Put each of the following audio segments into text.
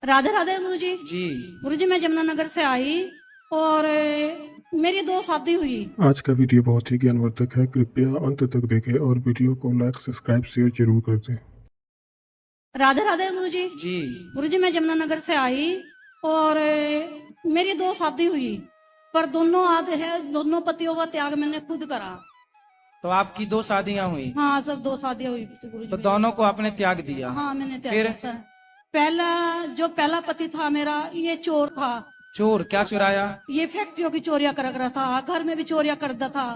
राधे राधे गुरुजी। जी। गुरुजी मैं जमुनानगर से आई और मेरी 2 शादी हुई। आज का वीडियो बहुत ही ज्ञानवर्धक है, कृपया अंत तक देखें और वीडियो को लाइक सब्सक्राइब शेयर जरूर कर दें। राधे राधे गुरुजी। जी। गुरुजी मैं जमुनानगर से आई और मेरी 2 शादी हुई, पर दोनों आधे है, दोनों पतियों का त्याग मैंने खुद करा। तो आपकी 2 शादियां हुई, हाँ, सब 2 शादियां हुई गुरुजी तो मेरी। दोनों को आपने त्याग दिया? हाँ, मैंने त्याग फिर? दिया सर। पहला पति था मेरा, ये चोर था। चोर क्या चुराया? ये फैक्ट्रियों की चोरियां कर रहा था, घर में भी चोरियां करता था,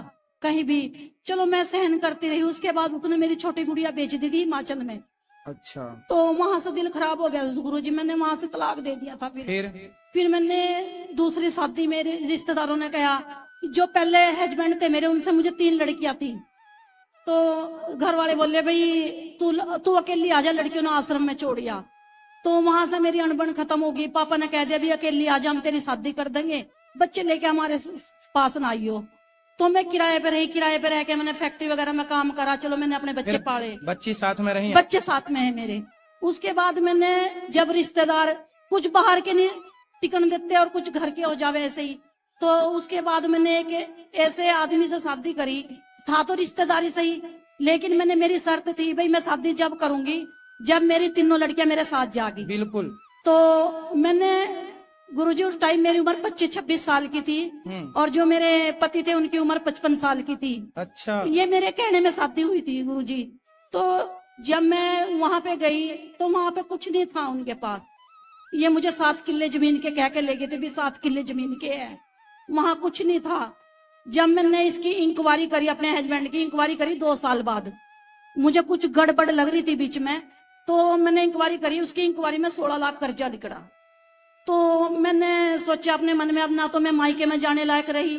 कहीं भी। चलो मैं सहन करती रही। उसके बाद उसने मेरी छोटी गुड़िया बेच दी थी हिमाचल में। अच्छा। तो वहां से दिल खराब हो गया गुरुजी, मैंने वहां से तलाक दे दिया था। फिर मैंने दूसरी शादी, मेरे रिश्तेदारों ने कहा, जो पहले हस्बैंड थे मेरे, उनसे मुझे 3 लड़कियां थी। तो घर वाले बोले, भाई तू अकेली आ जा, लड़कियों ने आश्रम में छोड़िया। तो वहां से मेरी अनबन खत्म होगी। पापा ने कह दिया, भी अकेली आ जा, हम तेरी शादी कर देंगे, बच्चे लेके हमारे पास ना आइयो। तो मैं किराए पे रही, किराए पे रह के मैंने फैक्ट्री वगैरह में काम करा। चलो मैंने अपने बच्चे पाले, बच्ची साथ में रही? बच्चे साथ में है मेरे। उसके बाद मैंने, जब रिश्तेदार कुछ बाहर के नहीं टिकन देते और कुछ घर के हो जावे ऐसे ही, तो उसके बाद मैंने एक ऐसे आदमी से शादी करी। था तो रिश्तेदारी सही, लेकिन मैंने, मेरी शर्त थी, भाई मैं शादी जब करूंगी जब मेरी तीनों लड़कियां मेरे साथ जागी। बिल्कुल। तो मैंने, गुरुजी उस टाइम मेरी उम्र 25-26 साल की थी और जो मेरे पति थे उनकी उम्र 55 साल की थी। अच्छा। ये मेरे कहने में शादी हुई थी गुरुजी। तो जब मैं वहां पे गई तो वहां पे कुछ नहीं था उनके पास। ये मुझे 7 किले जमीन के कह के ले गए थे, भी 7 किले जमीन के है, वहां कुछ नहीं था। जब मैंने इसकी इंक्वायरी करी, अपने हस्बैंड की इंक्वायरी करी 2 साल बाद, मुझे कुछ गड़बड़ लग रही थी बीच में, तो मैंने इंक्वायरी करी। उसकी इंक्वायरी में 16 लाख कर्जा निकला। तो मैंने सोचा अपने मन में, अब ना तो मैं मायके में जाने लायक रही,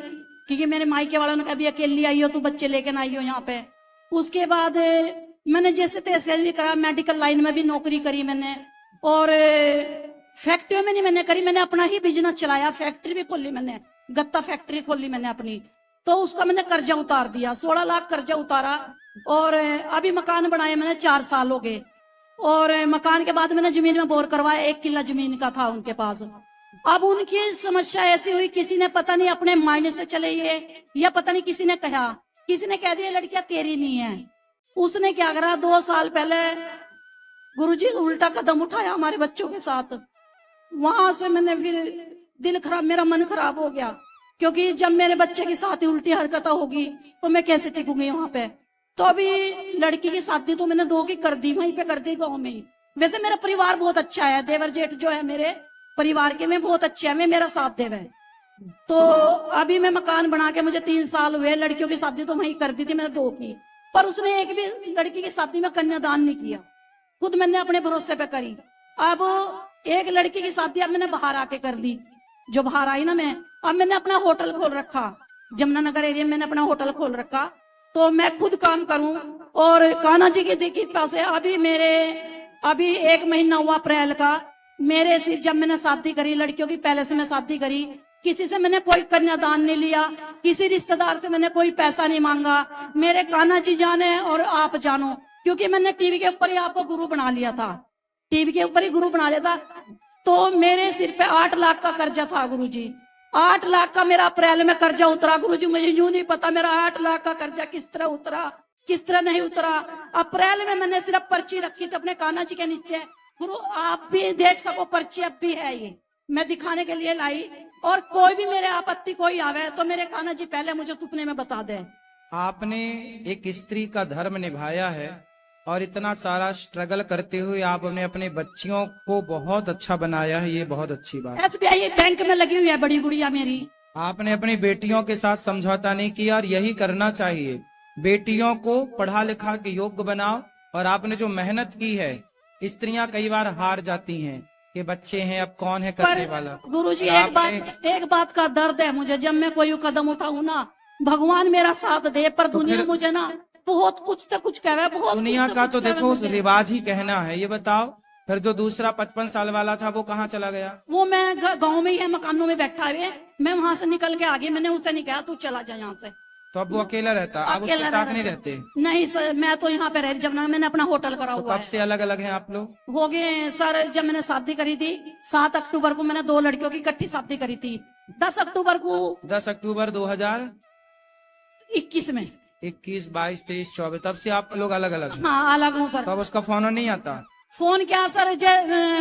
क्योंकि मेरे मायके वालों ने कहा, भी अकेली आई हो, तू बच्चे लेके ना आई हो यहाँ पे। उसके बाद मैंने जैसे तैसे भी करा, मेडिकल लाइन में भी नौकरी करी मैंने, और फैक्ट्री में नहीं मैंने करी, मैंने अपना ही बिजनेस चलाया। फैक्ट्री भी खोली मैंने, गत्ता फैक्ट्री खोली मैंने अपनी। तो उसका मैंने कर्जा उतार दिया, 16 लाख कर्जा उतारा। और अभी मकान बनाए मैंने, 4 साल हो गए। और मकान के बाद मैंने जमीन में बोर करवाया, 1 किला जमीन का था उनके पास। अब उनकी समस्या ऐसी हुई, किसी ने पता नहीं अपने मायने से चले ये, या पता नहीं किसी ने कहा, किसी ने कह दिया लड़कियां तेरी नहीं है। उसने क्या करा, 2 साल पहले गुरुजी उल्टा कदम उठाया हमारे बच्चों के साथ। वहां से मैंने फिर दिल खराब, मेरा मन खराब हो गया, क्योंकि जब मेरे बच्चे के साथ ही उल्टी हरकत होगी तो मैं कैसे टिकूंगी वहां पे। तो अभी लड़की की शादी तो मैंने 2 की कर दी, वहीं पे कर दी गाँव में ही। वैसे मेरा परिवार बहुत अच्छा है, देवर जेठ जो है मेरे परिवार के में बहुत अच्छे है, मैं मेरा साथ देवे। तो अभी मैं मकान बना के, मुझे 3 साल हुए। लड़कियों की शादी तो वहीं कर दी थी मैंने 2 की, पर उसने एक भी लड़की की शादी में कन्यादान नहीं किया, खुद मैंने अपने भरोसे पे करी। अब एक लड़की की शादी अब मैंने बाहर आके कर दी, जो बाहर आई ना मैं, अब मैंने अपना होटल खोल रखा जमुनानगर एरिया में, मैंने अपना होटल खोल रखा। तो मैं खुद काम करूं, और कान्हा जी की कृपा से अभी 1 महीना हुआ अप्रैल का, मेरे से जब मैंने शादी करी लड़कियों की, पहले से मैं शादी करी, किसी से मैंने कोई कन्यादान नहीं लिया, किसी रिश्तेदार से मैंने कोई पैसा नहीं मांगा। मेरे कान्हा जी जाने और आप जानो, क्योंकि मैंने टीवी के ऊपर ही आपको गुरु बना लिया था, टीवी के ऊपर ही गुरु बना लिया था। तो मेरे सिर पे 8 लाख का कर्जा था गुरुजी, 8 लाख का मेरा अप्रैल में कर्जा उतरा। गुरुजी मुझे यूं नहीं पता मेरा 8 लाख का कर्जा किस तरह उतरा, किस तरह नहीं उतरा। अप्रैल में मैंने सिर्फ पर्ची रखी थी अपने कान्हा जी के नीचे। गुरु आप भी देख सको, पर्ची अब भी है, ये मैं दिखाने के लिए लाई। और कोई भी मेरे आपत्ति कोई आवे तो मेरे कान्हा जी पहले मुझे सुपने में बता दे। आपने एक स्त्री का धर्म निभाया है, और इतना सारा स्ट्रगल करते हुए आपने अपने बच्चियों को बहुत अच्छा बनाया है, ये बहुत अच्छी बात है। SBI बैंक में लगी हुई है बड़ी गुड़िया मेरी। आपने अपनी बेटियों के साथ समझौता नहीं किया, और यही करना चाहिए। बेटियों को पढ़ा लिखा के योग्य बनाओ। और आपने जो मेहनत की है, स्त्रियां कई बार हार जाती हैं कि बच्चे हैं, अब कौन है करने वाला। गुरुजी एक बात का दर्द है मुझे, जब मैं कोई कदम उठाऊं ना, भगवान मेरा साथ दे, पर तो दुनिया मुझे ना बहुत कुछ तो कुछ कहे, बहुत दुनिया का तो देखो रिवाज ही कहना है। ये बताओ, फिर जो दूसरा 55 साल वाला था वो कहाँ चला गया? वो मैं गांव में ही है, मकानों में बैठा है, मैं वहां से निकल के आ गई। मैंने उसे नहीं कहा तू चला जा यहाँ से। तो अब वो अकेला रहता, अब उसके अकेला साथ रह नहीं रहा रहते? नहीं सर, मैं तो यहाँ पे रह, जब ना मैंने अपना होटल करा तो हुआ कब से अलग अलग हैं आप लोग? है, हो गए हैं सर। जब मैंने शादी करी थी 7 अक्टूबर को, मैंने 2 लड़कियों की इकट्ठी शादी करी थी। 10 अक्टूबर को 10 अक्टूबर 21 में। 2021, 22, 23, 24, तब से आप लोग अलग अलग हैं? हाँ अलग हूँ सर। तो अब उसका फोन नहीं आता? फोन क्या सर,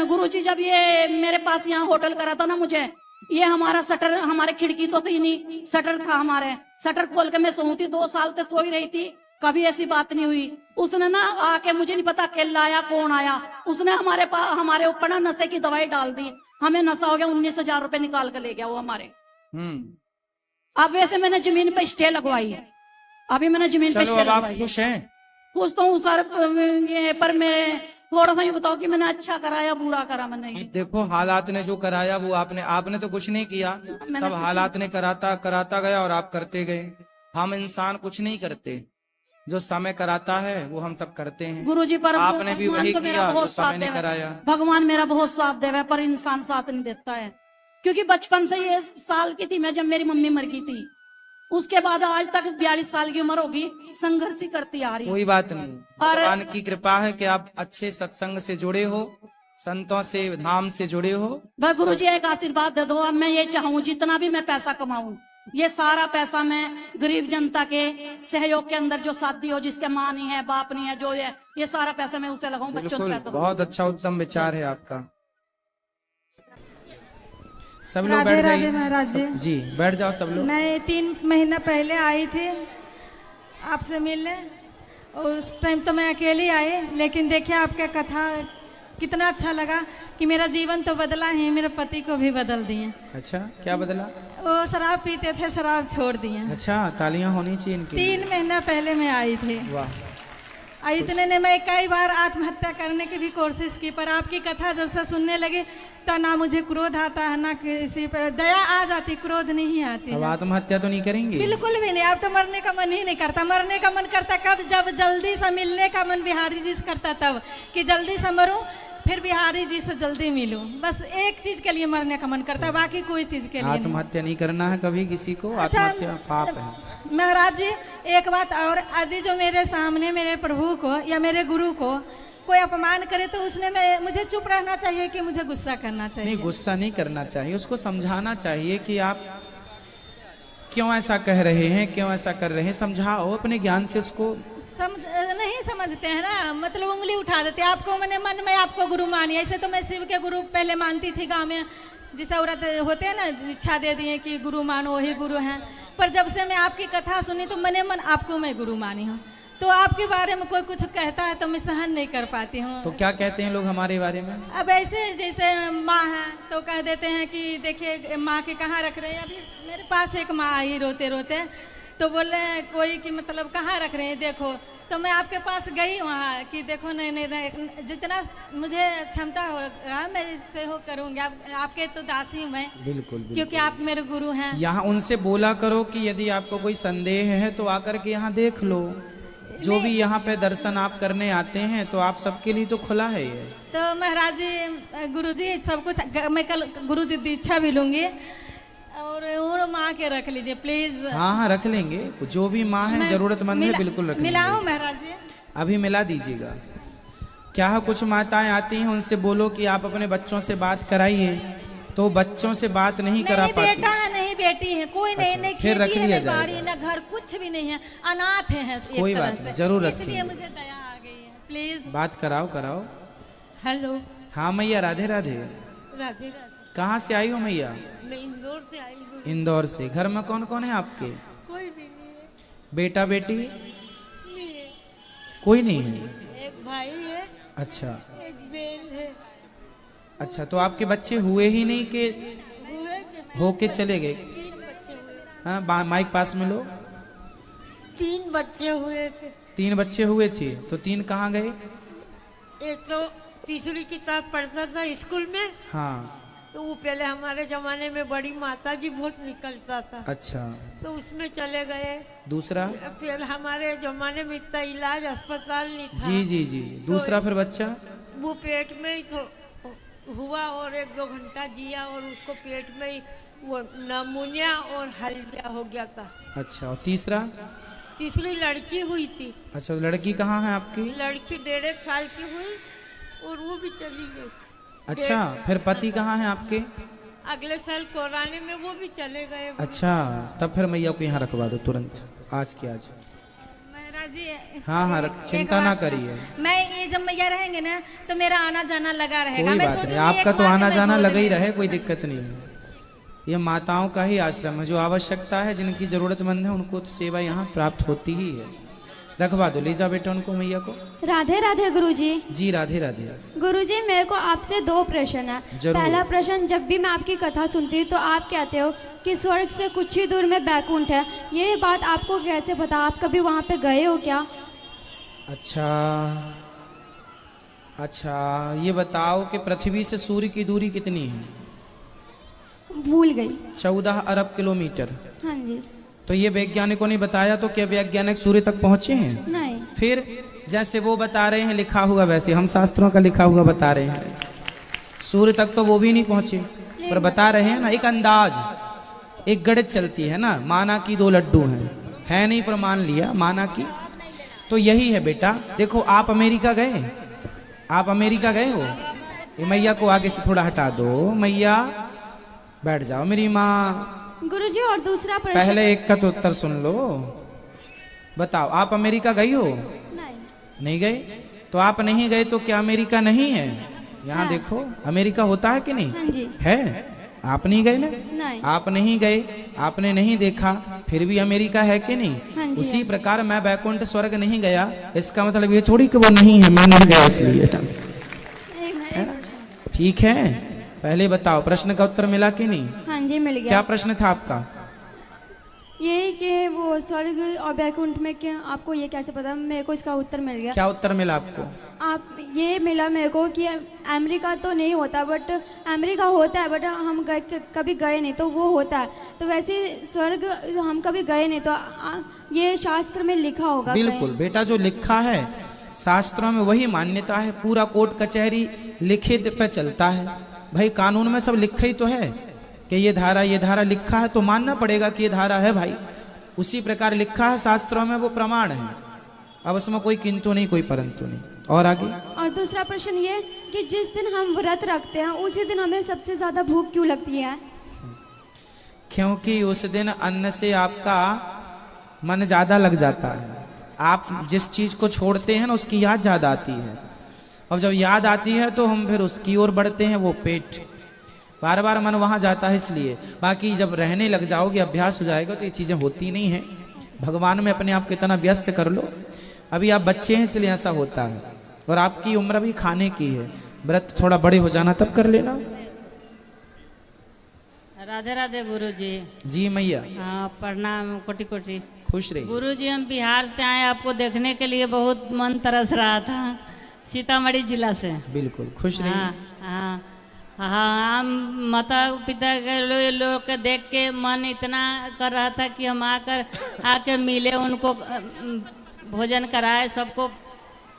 गुरुजी जब ये मेरे पास यहाँ होटल करा था ना मुझे, ये हमारा शटर, हमारे खिड़की तो थी नहीं, शटर था हमारे, शटर खोल के मैं सोई थी, 2 साल तक सोई रही थी, कभी ऐसी बात नहीं हुई। उसने ना आके, मुझे नहीं पता अकेला आया कौन आया, उसने हमारे ऊपर ना नशे की दवाई डाल दी, हमें नशा हो गया, 19,000 रुपए निकाल के ले गया वो हमारे। अब वैसे मैंने जमीन पे स्टे लगवाई है, अभी मैंने जमीन पे चलो स्टे अब आप लगवाई है। खुश हैं? खुश तो हूँ सर, ये पर मैं थोड़ा सा ये बताओ कि मैंने अच्छा कराया बुरा करा मैंने? देखो, हालात ने जो कराया वो आपने तो कुछ नहीं किया, सब हालात ने कराता गया और आप करते गए। हम इंसान कुछ नहीं करते, जो समय कराता है वो हम सब करते हैं। गुरुजी पर आपने भी भगवान वही तो मेरा किया जो बहुत साथ समय ने देवे। कराया। भगवान मेरा बहुत साथ देवे, पर इंसान साथ नहीं देता है, क्योंकि बचपन से ये साल की थी मैं जब मेरी मम्मी मर गई थी, उसके बाद आज तक 42 साल की उम्र होगी, संघर्ष ही करती आ रही हूँ। कोई बात नहीं, और भगवान की कृपा है कि आप अच्छे सत्संग से जुड़े हो, संतों से, धाम से जुड़े हो। बस गुरुजी एक आशीर्वाद दे दो। अब मैं ये चाहूँ जितना भी मैं पैसा कमाऊं, ये सारा पैसा मैं गरीब जनता के सहयोग के अंदर, जो शादी हो जिसके माँ नहीं है बाप नहीं है जो है, ये सारा पैसा मैं उसे लगाऊं, बच्चों बिल्कुल, पे। बहुत अच्छा उत्तम विचार है आपका। सब लोग राधे बैठ राधे महाराज जाइए। जी बैठ जाओ सब लोग। मैं 3 महीना पहले आई थी आपसे मिलने, उस टाइम तो मैं अकेली आई, लेकिन देखिए आपका कथा कितना अच्छा लगा कि मेरा जीवन तो बदला है, मेरे पति को भी बदल दिए। अच्छा, क्या बदला? वो शराब पीते थे, शराब छोड़ दिए। अच्छा, तालियां होनी चाहिए इनके लिए। 3 महीना पहले मैं आई थी। वाह। इतने ने मैं कई बार आत्महत्या करने की भी कोशिश की, पर आपकी कथा जब से सुनने लगी तो ना मुझे क्रोध आता है, ना किसी पर दया आ जाती, क्रोध नहीं आती। अब आत्महत्या तो नहीं करेंगे? बिल्कुल भी नहीं, अब तो मरने का मन ही नहीं करता। मरने का मन करता कब, जब जल्दी से मिलने का मन बिहारी जी से करता, तब कि जल्दी से मरूं, फिर बिहारी जी से जल्दी मिलूं। बस एक चीज के लिए मरने का मन करता है, बाकी कोई चीज के लिए नहीं। आत्महत्या नहीं करना है कभी किसी को, आत्महत्या पाप है। महाराज जी एक बात और, यदि जो मेरे सामने मेरे प्रभु को या मेरे गुरु को कोई अपमान करे तो उसमें मुझे चुप रहना चाहिए कि मुझे गुस्सा करना चाहिए? नहीं, गुस्सा नहीं करना चाहिए, उसको समझाना चाहिए कि आप क्यों ऐसा कह रहे हैं, क्यों ऐसा कर रहे हैं, समझाओ अपने ज्ञान से उसको। नहीं समझते हैं ना, मतलब उंगली उठा देते। आपको मैंने मन में आपको गुरु मानी, ऐसे तो मैं शिव के गुरु पहले मानती थी, गांव में जिसे औरत होते हैं ना, इच्छा दे दिए कि गुरु मानो वही गुरु हैं। पर जब से मैं आपकी कथा सुनी तो मने मन आपको मैं गुरु मानी हूँ। तो आपके बारे में कोई कुछ कहता है तो मैं सहन नहीं कर पाती हूँ। तो क्या कहते हैं लोग हमारे बारे में? अब ऐसे जैसे माँ है तो कह देते हैं कि देखिए माँ के कहाँ रख रहे हैं। अभी मेरे पास एक माँ आई रोते रोते, तो बोले कोई कि मतलब कहाँ रख रहे हैं देखो, तो मैं आपके पास गई वहाँ कि देखो नहीं, जितना मुझे क्षमता होगा मैं इससे हो करूँगी। आपके तो दासी हूँ मैं, बिल्कुल, क्योंकि आप मेरे गुरु हैं। यहाँ उनसे बोला करो कि यदि आपको कोई संदेह है तो आकर के यहाँ देख लो। जो भी यहाँ पे दर्शन आप करने आते हैं तो आप सबके लिए तो खुला है ये। तो महाराज जी, गुरु जी सब कुछ, मैं कल गुरु जी दीक्षा भी लूंगी, और माँ के रख लीजिए प्लीज। हाँ रख लेंगे, जो भी माँ है जरूरतमंद है बिल्कुल रख लेंगे। मिलाऊं महाराज जी? अभी मिला दीजिएगा। क्या है, कुछ माताएं आती हैं उनसे बोलो कि आप अपने बच्चों से बात कराइए, तो बच्चों से बात नहीं करा पाती। बेटा है नहीं बेटी है, कोई नहीं, नहीं फिर रख लिया है, बाड़ी ना घर कुछ भी नहीं है, अनाथ है। कोई बात नहीं, जरूर रखेंगे। इसलिए मुझे दया आ गई है, प्लीज बात कराओ। हेलो। हाँ मैया, राधे राधे। राधे राधे। कहाँ से आई हो मैया? मैं इंदौर से आई हूँ। इंदौर से। घर में कौन कौन है आपके? कोई भी नहीं है। बेटा बेटी? नहीं है। कोई नहीं है? एक भाई है। अच्छा। एक बहन है। अच्छा, तो आपके बच्चे हुए ही नहीं कि होके चले गए? 3 बच्चे हुए। हाँ, माइक पास में लो। 3 बच्चे हुए थे। 3 बच्चे हुए थे, तो 3 कहाँ गए? एक तो तीसरी किताब पढ़ता था स्कूल में। हाँ। तो वो पहले हमारे जमाने में बड़ी माता जी बहुत निकलता था। अच्छा। तो उसमें चले गए। दूसरा? फिर हमारे जमाने में इतना इलाज अस्पताल नहीं था। जी। दूसरा फिर बच्चा? वो पेट में ही हुआ और 1-2 घंटा जिया और उसको पेट में ही वो नमूनिया और हल्दिया हो गया था। अच्छा, और तीसरा? तीसरी लड़की हुई थी। अच्छा, लड़की कहाँ है आपकी? लड़की 1.5 साल की हुई और वो भी चली गई। अच्छा, फिर पति कहाँ है आपके? अगले साल कोराने में वो भी चले गए। अच्छा, तब फिर मैया को यहाँ रखवा दो तुरंत, आज के आज। महाराज जी हाँ हाँ, चिंता ना करिए। मैं ये जब मैया रहेंगे ना तो मेरा आना जाना लगा रहेगा। कोई मैं बात नहीं, सोचूंगी आपका एक तो बार आना मैं जाना गोद लगा ही में- रहे, कोई दिक्कत नहीं है। ये माताओं का ही आश्रम है, जो आवश्यकता है, जिनकी जरूरतमंद है, उनको तो सेवा यहाँ प्राप्त होती ही है। रखवा दो, ले जा बेटा उनको, मैया को। राधे राधे गुरुजी। जी राधे राधे। गुरुजी, मेरे को आपसे 2 प्रश्न है। जरूर। पहला प्रश्न, जब भी मैं आपकी कथा सुनती हूँ तो आप कहते हो कि स्वर्ग से कुछ ही दूर में बैकुंठ है। ये बात आपको कैसे पता? आप कभी वहाँ पे गए हो क्या? अच्छा, ये बताओ कि पृथ्वी से सूर्य की दूरी कितनी है? भूल गई। 14 अरब किलोमीटर। हाँ जी। तो ये वैज्ञानिकों ने बताया, तो क्या वैज्ञानिक सूर्य तक पहुंचे हैं? नहीं। फिर जैसे वो बता रहे हैं लिखा हुआ, वैसे हम शास्त्रों का लिखा हुआ बता रहे हैं। सूर्य तक तो वो भी नहीं पहुंचे, पर बता रहे हैं ना, एक अंदाज, एक गणित चलती है ना, माना कि 2 लड्डू हैं, है नहीं पर मान लिया, माना कि। तो यही है बेटा। देखो, आप अमेरिका गए? आप अमेरिका गए हो? ये मैया को आगे से थोड़ा हटा दो। मैया बैठ जाओ मेरी माँ। गुरुजी, और दूसरा प्रश्न। पहले एक का तो उत्तर सुन लो। बताओ, आप अमेरिका गई हो? नहीं। नहीं गए? तो आप नहीं गए तो क्या अमेरिका नहीं है? यहाँ हाँ। देखो, अमेरिका होता है कि नहीं? हाँ जी। है। आप नहीं गए ना? नहीं। आप नहीं गए, आपने नहीं देखा, फिर भी अमेरिका है कि नहीं? हाँ जी, उसी हाँ। प्रकार मैं बैकुंठ स्वर्ग नहीं गया, इसका मतलब ये थोड़ी कि वो नहीं है, मैं नहीं गया इसलिए। एक प्रश्न। ठीक है, पहले बताओ प्रश्न का उत्तर मिला कि नहीं? हाँ जी, मिल क्या गया। प्रश्न था आपका? ये कि वो स्वर्ग और बैकुंठ में क्या, आपको ये कैसे पता? मेरे को इसका उत्तर मिल गया। क्या उत्तर मिला आपको? आप ये मिला मेरे को कि अमेरिका तो नहीं होता, बट अमेरिका होता है, बट हम कभी गए नहीं, तो वो होता है। तो वैसे स्वर्ग हम कभी गए नहीं, तो ये शास्त्र में लिखा होगा बिल्कुल कहीं। बेटा, जो लिखा है शास्त्रों में वही मान्यता है। पूरा कोर्ट कचहरी लिखित पे चलता है भाई, कानून में सब लिखा ही तो है कि ये धारा लिखा है, तो मानना पड़ेगा कि ये धारा है भाई। उसी प्रकार लिखा है शास्त्रों में, वो प्रमाण है। अब उसमें कोई किंतु नहीं, कोई परंतु नहीं। और आगे? और दूसरा प्रश्न ये कि जिस दिन हम व्रत रखते हैं उसी दिन हमें सबसे ज्यादा भूख क्यों लगती है? क्योंकि उस दिन अन्न से आपका मन ज्यादा लग जाता है। आप जिस चीज को छोड़ते हैं ना, उसकी याद ज्यादा आती है, और जब याद आती है तो हम फिर उसकी ओर बढ़ते हैं, वो पेट। बार बार मन वहां जाता है इसलिए। बाकी जब रहने लग जाओगे, अभ्यास हो जाएगा, तो ये चीजें होती नहीं है। भगवान में अपने आप को इतना व्यस्त कर लो। अभी आप बच्चे हैं इसलिए ऐसा होता है, और आपकी उम्र भी खाने की है। व्रत थोड़ा बड़े हो जाना तब कर लेना। राधे राधे गुरुजी। जी मैया। हाँ, प्रणाम, कोटि कोटि। खुश रहिए। गुरुजी, हम बिहार से आए, आपको देखने के लिए बहुत मन तरस रहा था, सीतामढ़ी जिला से। बिल्कुल खुश रहिए। हाँ हाँ हाँ, हम माता पिता के लोग के देख के मन इतना कर रहा था कि हम आके मिले, उनको भोजन कराए, सबको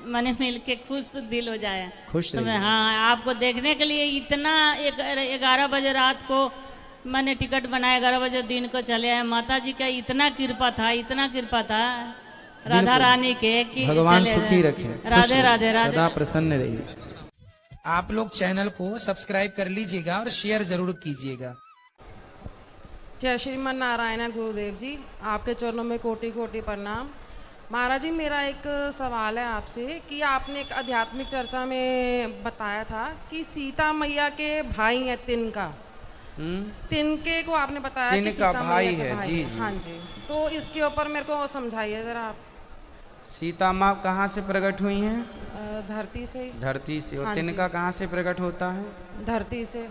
मने मिल के खुश दिल हो जाए। खुश तो मैं रहिए। हाँ, आपको देखने के लिए इतना 11 बजे रात को मैंने टिकट बनाया, 11 बजे दिन को चले आए। माता जी का इतना कृपा था, इतना कृपा था राधा बिल्कुल। रानी के कि भगवान चले सुखी गए। रखे। खुश राधे रहिए, राधे राधे। सदा प्रसन्न रहिए। आप लोग चैनल को सब्सक्राइब कर लीजिएगा और शेयर जरूर कीजिएगा। जय श्रीमन नारायण गुरुदेव जी, आपके चरणों में कोटि कोटि प्रणाम। महाराज जी, मेरा एक सवाल है आपसे कि आपने एक आध्यात्मिक चर्चा में बताया था कि सीता मैया के भाई हैं तिनका। तिनके को आपने बताया कि तिनका सीता भाई मैया के है, भाई जी, हैं। जी। हाँ जी, तो इसके ऊपर मेरे को समझाइए जरा आप। सीता माँ कहाँ से प्रकट हुई हैं? धरती से। धरती से। और हाँ जी। तिनका कहाँ से प्रकट होता है? धरती से।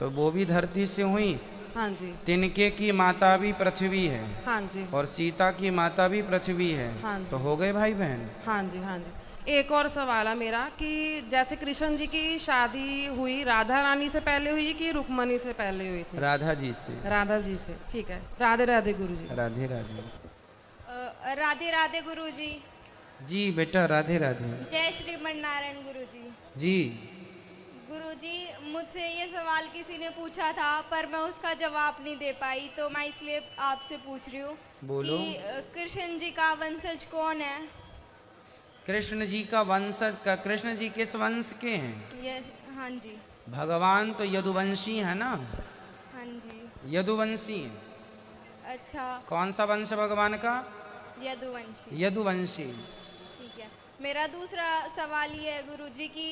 तो वो भी धरती से हुई। हाँ जी। तिनके की माता भी पृथ्वी है, हाँ जी। और सीता की माता भी पृथ्वी है। हाँ जी। तो हो गए भाई बहन। हाँ जी, हाँ जी। एक और सवाल है मेरा कि जैसे कृष्ण जी की शादी हुई राधा रानी से पहले हुई कि रुक्मणी से पहले हुई थी? राधा जी से। राधा जी से। ठीक है, राधे राधे गुरु जी। राधे राधे। राधे राधे गुरुजी। जी बेटा, राधे राधे। जय श्रीमन नारायण गुरुजी। जी। गुरुजी, मुझसे ये सवाल किसी ने पूछा था पर मैं उसका जवाब नहीं दे पाई, तो मैं इसलिए आपसे पूछ रही हूँ बोलो। कि कृष्ण जी का वंशज कौन है? कृष्ण जी का वंशज का, कृष्ण जी किस वंश के हैं? ये हाँ जी। भगवान तो यदुवंशी है ना, हाँ जी। यदुवंशी है। अच्छा। कौन सा वंश भगवान का? यदुवंशी। यदुवंशी। ठीक है। मेरा दूसरा सवाल ये है गुरुजी कि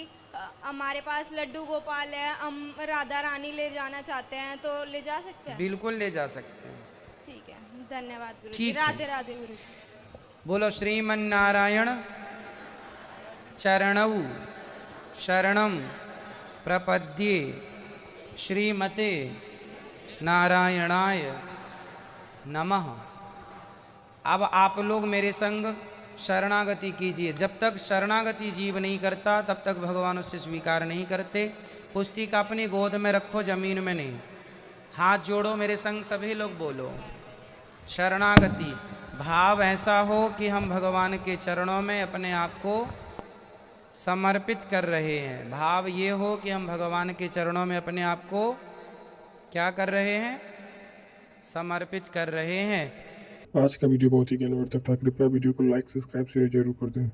हमारे पास लड्डू गोपाल है, हम राधा रानी ले जाना चाहते हैं, तो ले जा सकते हैं? बिल्कुल ले जा सकते हैं। ठीक है, धन्यवाद गुरुजी। ठीक है। राधे राधे गुरुजी। बोलो श्रीमन्नारायण चरणौ शरणम प्रपद्ये श्रीमते नारायणाय नमः। अब आप लोग मेरे संग शरणागति कीजिए। जब तक शरणागति जीव नहीं करता तब तक भगवान उसे स्वीकार नहीं करते। पुस्तिका अपनी गोद में रखो, जमीन में नहीं। हाथ जोड़ो मेरे संग, सभी लोग बोलो शरणागति। भाव ऐसा हो कि हम भगवान के चरणों में अपने आप को समर्पित कर रहे हैं। भाव ये हो कि हम भगवान के चरणों में अपने आप को क्या कर रहे हैं? समर्पित कर रहे हैं। आज का वीडियो बहुत ही ज्ञानवर्धक था। कृपया वीडियो को लाइक, सब्सक्राइब, शेयर जरूर कर दें।